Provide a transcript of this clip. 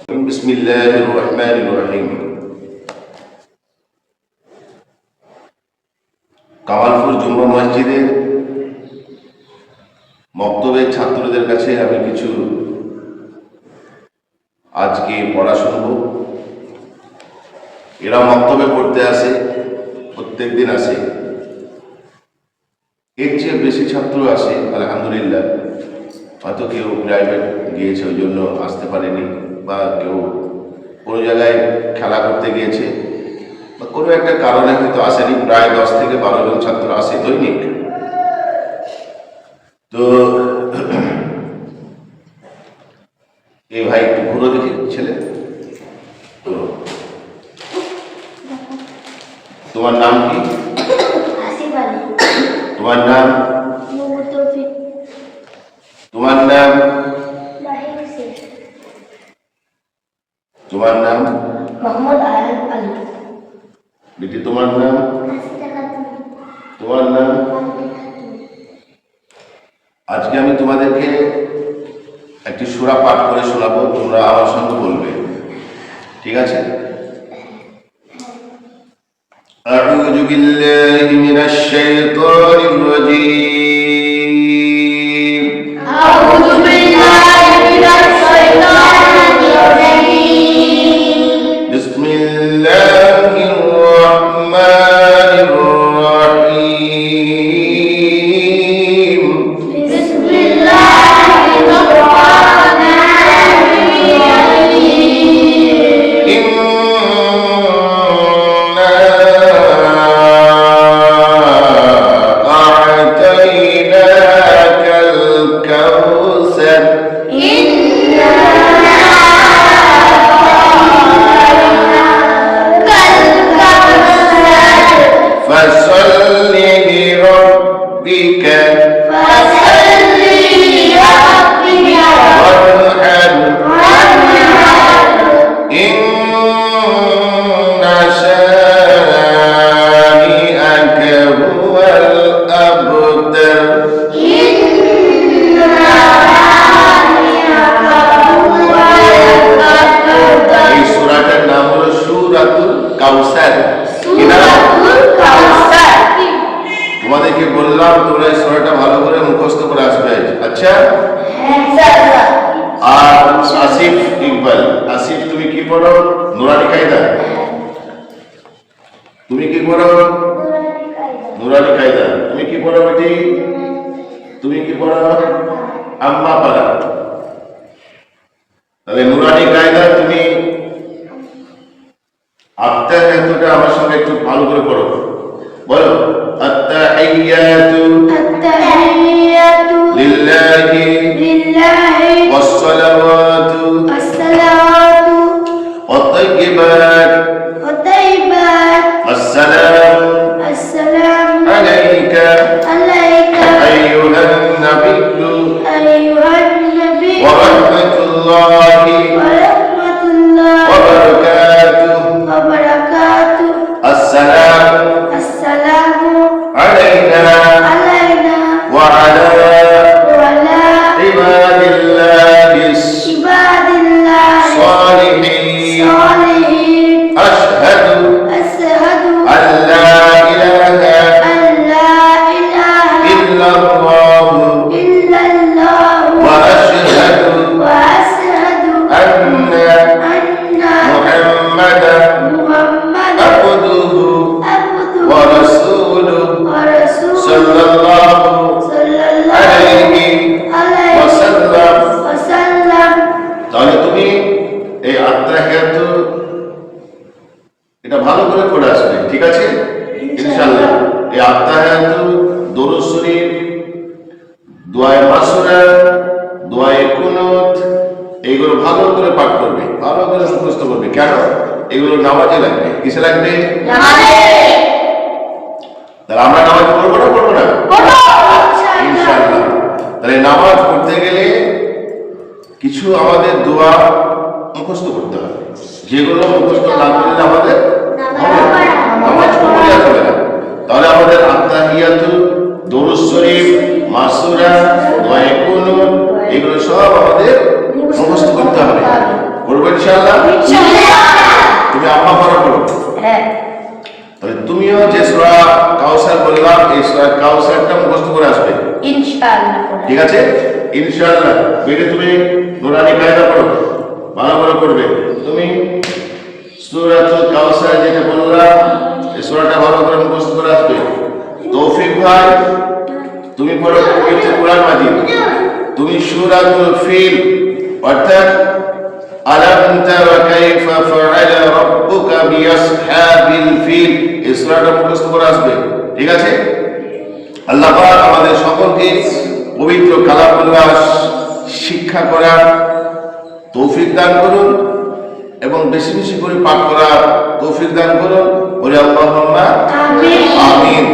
বিসমিল্লাহির রহমানির রহিম। কামালপুর জুম্মা মসজিদের মক্তবের ছাত্রদের কাছে আমি কিছু আজকে পড়া শুনব। এরা মক্তবে পড়তে আসে, প্রত্যেক দিন আসে। এর চেয়ে বেশি ছাত্র আসে আলহামদুলিল্লাহ। হয়তো কেউ প্রাইভেট গিয়েছে ওই জন্য আসতে পারেনি, বা কেউ কোনো জায়গায় খেলা করতে গিয়েছে, বা কোনো একটা কারণে হয়তো আসেনি। প্রায় 10 থেকে 12 জন ছাত্র আসে দৈনিক। তো এই ভাই একটু ঘুরো দেখি ছেলে। তো তোমার নাম কি? তোমার নাম? তোমার নাম? তোমার নাম? মোহাম্মদ আয়ান আলী। বেটি তোমার নাম? তোমার নাম? আজকে আমি তোমাদেরকে একটি সূরা পাঠ করে শোনাবো, তোমরা আমার সঙ্গে বলবে, ঠিক আছে? আউযু বিল্লাহি মিনাশ শাইতানির রাজীম। আউযু বিল্লাহি মিনাশ শাইতানির রাজীম। বিসমিল্লাহির রহমানির রহিম। বিসমিল্লাহির রহমানির রহিম। ইন্না আ'তাইনাকাল কাউসার। فصل لربك وانحر إن شانئك هو الأبتر। এই সূরাটার নাম হলো সূরাতুল কাউসার। তোমাদেরকে বললাম তোমরা এই সূরাটা ভালো করে মুখস্থ করে আসবে, আচ্ছা? আর আসিফ ইকবাল, আসিফ তুমি কি পড়ো? নুরানি কায়দা। তুমি কি পড়ো? নুরানি কায়দা। তুমি কি পড়ো বেটি? তুমি কি পড়ো? আম্মা পাড়া। তাহলে নুরানি কায়দা তুমি আত্তাহিয়াতুটা আমার সঙ্গে একটু ভালো করে পড়ো। বলো আত্তাহিয়াতু লিল্লাহি ওয়াসসালাওয়াতু ওয়াত-তাইয়্যিবাত আসসালামু আলাইকা আইয়ুহান নাবিয়্যু ওয়া রাহমাতুল্লাহি ওয়া বারাকাতুহু। আসসালামু আলাইনা ওয়া আলা ইবাদিল্লাহিস সালিহিন। আশহাদু আল্লা ইলাহা ইল্লাল্লাহু ওয়া আশহাদু আন্না মুহাম্মাদান আবদুহু ওয়া রাসূলুহু সাল্লাল্লাহু আলাইহি ওয়াসাল্লাম। তাহলে তুমি এই আত্তাহিয়াতু এটা ভালো করে পড়ে আসবে, ঠিক আছে ইনশাআল্লাহ। এই আত্তাহিয়াতু, দরুদ শরীফ, দোয়ায়ে মাসুরা, দোয়ায়ে কুনুত, এইগুলো ভালো করে পাঠ করবে, ভালো করে মুখস্থ করবে। কেন? এগুলো নামাজে লাগবে। কিসে লাগবে? তাহলে আমরা নামাজ পড়বো না পড়বো না? ইনশাআল্লাহ। তাহলে নামাজ পড়তে গেলে কিছু আমাদের দোয়া মুখস্থ করতে হবে, যেগুলো মুখস্থ না করলে আমাদের নামাজ কবুল হবে না। তাহলে আমাদের আত্তাহিয়াতু, দরুদ শরীফ, মাসুরা, দোয়ায়ে কুনুত, এগুলো সব আমাদের মুখস্থ করতে হবে। করবেন ইনশাআল্লাহ? ইনশাআল্লাহ। তুমি আম্মা পড়া পড়ো। হ্যাঁ। তাহলে তুমিও যে সূরা কাউসার বললাম এই সূরা কাউসারটা মুখস্থ করে আসবে। ইনশাআল্লাহ। ঠিক আছে? ইনশাআল্লাহ। বেটে তুমি নুরানি কায়দা পড়ো, ভালো করে করবে। তুমি সূরাতুল কাউসার যেটা বললাম এই সূরাটা ভালো করে মুখস্থ করে আসবে। তৌফিক ভাই তুমি পড়ো পবিত্র কোরআন মাজিদ। তুমি সূরাতুল ফিল অর্থাৎ আলাম তারা কাইফা ফাআলা রাব্বুকা বিআসহাবিল ফিল এই সূরাটা মুখস্থ করে আসবে। ঠিক আছে? আল্লাহ পাক আমাদের সকলকে পবিত্র কালামুল্লাহ শিক্ষা করার তৌফিক দান করুন এবং বেশি বেশি করে পাঠ করার তৌফিক দান করুন। বলে আল্লাহুম্মা আমিন। আমিন।